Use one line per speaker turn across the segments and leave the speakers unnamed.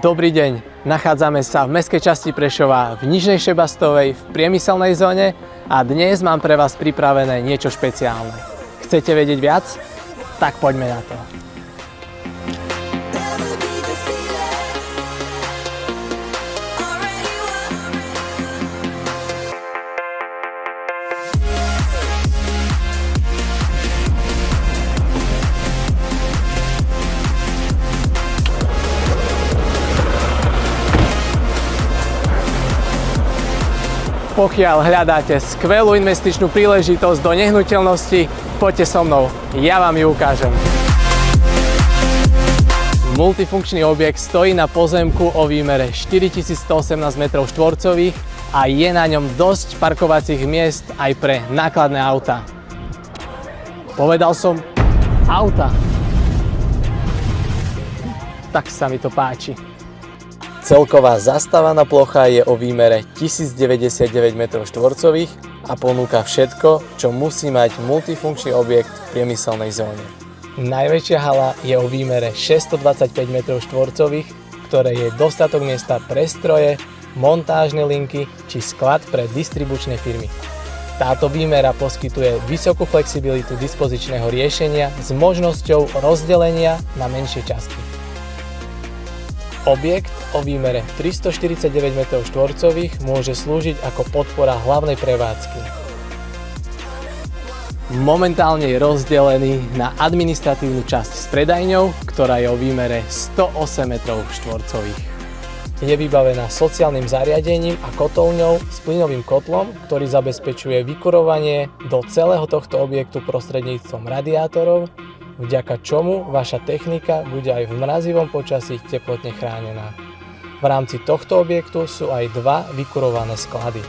Dobrý deň, nachádzame sa v mestskej časti Prešova v Nižnej Šebastovej v priemyselnej zóne a dnes mám pre vás pripravené niečo špeciálne. Chcete vedieť viac? Tak poďme na to. Pokiaľ hľadáte skvelú investičnú príležitosť do nehnuteľnosti, poďte so mnou, ja vám ju ukážem. Multifunkčný objekt stojí na pozemku o výmere 4118 m2 a je na ňom dosť parkovacích miest aj pre nákladné autá. Povedal som auta. Tak sa mi to páči. Celková zastávaná plocha je o výmere 1099 m2 a ponúka všetko, čo musí mať multifunkčný objekt v priemyselnej zóne. Najväčšia hala je o výmere 625 m2, ktoré je dostatok miesta pre stroje, montážne linky či sklad pre distribučné firmy. Táto výmera poskytuje vysokú flexibilitu dispozičného riešenia s možnosťou rozdelenia na menšie časti. Objekt o výmere 349 m2 môže slúžiť ako podpora hlavnej prevádzky. Momentálne je rozdelený na administratívnu časť s predajňou, ktorá je o výmere 108 m2. Je vybavená sociálnym zariadením a kotolňou s plynovým kotlom, ktorý zabezpečuje vykurovanie do celého tohto objektu prostredníctvom radiátorov, vďaka čomu vaša technika bude aj v mrazivom počasí teplotne chránená. V rámci tohto objektu sú aj dva vykurované sklady.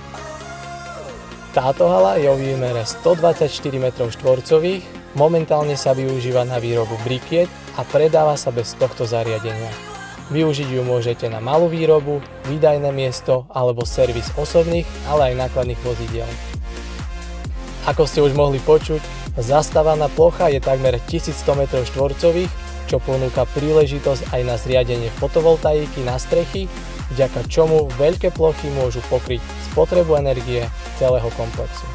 Táto hala je o výmere 124 m2, momentálne sa využíva na výrobu brikiet a predáva sa bez tohto zariadenia. Využiť ju môžete na malú výrobu, výdajné miesto alebo servis osobných, ale aj nákladných vozidiel. Ako ste už mohli počuť, zastávaná plocha je takmer 1100 m2, čo ponúka príležitosť aj na zriadenie fotovoltaiky na strechy, vďaka čomu veľké plochy môžu pokryť spotrebu energie celého komplexu.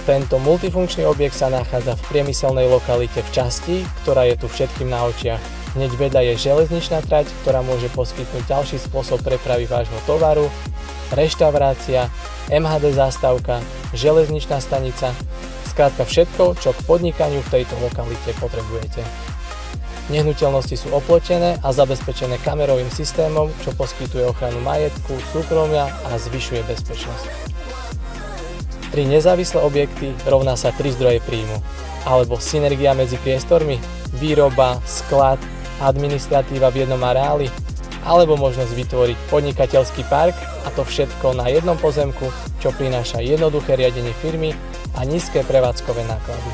Tento multifunkčný objekt sa nachádza v priemyselnej lokalite v časti, ktorá je tu všetkým na očiach. Hneď vedľa je železničná trať, ktorá môže poskytnúť ďalší spôsob prepravy vášho tovaru, reštaurácia, MHD zástavka, železničná stanica, skrátka všetko, čo k podnikaniu v tejto lokalite potrebujete. Nehnuteľnosti sú oplotené a zabezpečené kamerovým systémom, čo poskytuje ochranu majetku, súkromia a zvyšuje bezpečnosť. 3 nezávislé objekty rovná sa 3 zdroje príjmu, alebo synergia medzi priestormi, výroba, sklad, administratíva v jednom areáli, alebo možnosť vytvoriť podnikateľský park a to všetko na jednom pozemku, čo prináša jednoduché riadenie firmy a nízke prevádzkové náklady.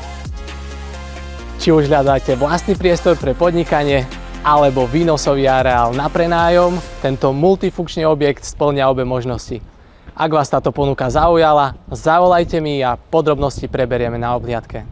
Či už hľadáte vlastný priestor pre podnikanie alebo výnosový areál na prenájom, tento multifunkčný objekt spĺňa obe možnosti. Ak vás táto ponuka zaujala, zavolajte mi a podrobnosti preberieme na obhliadke.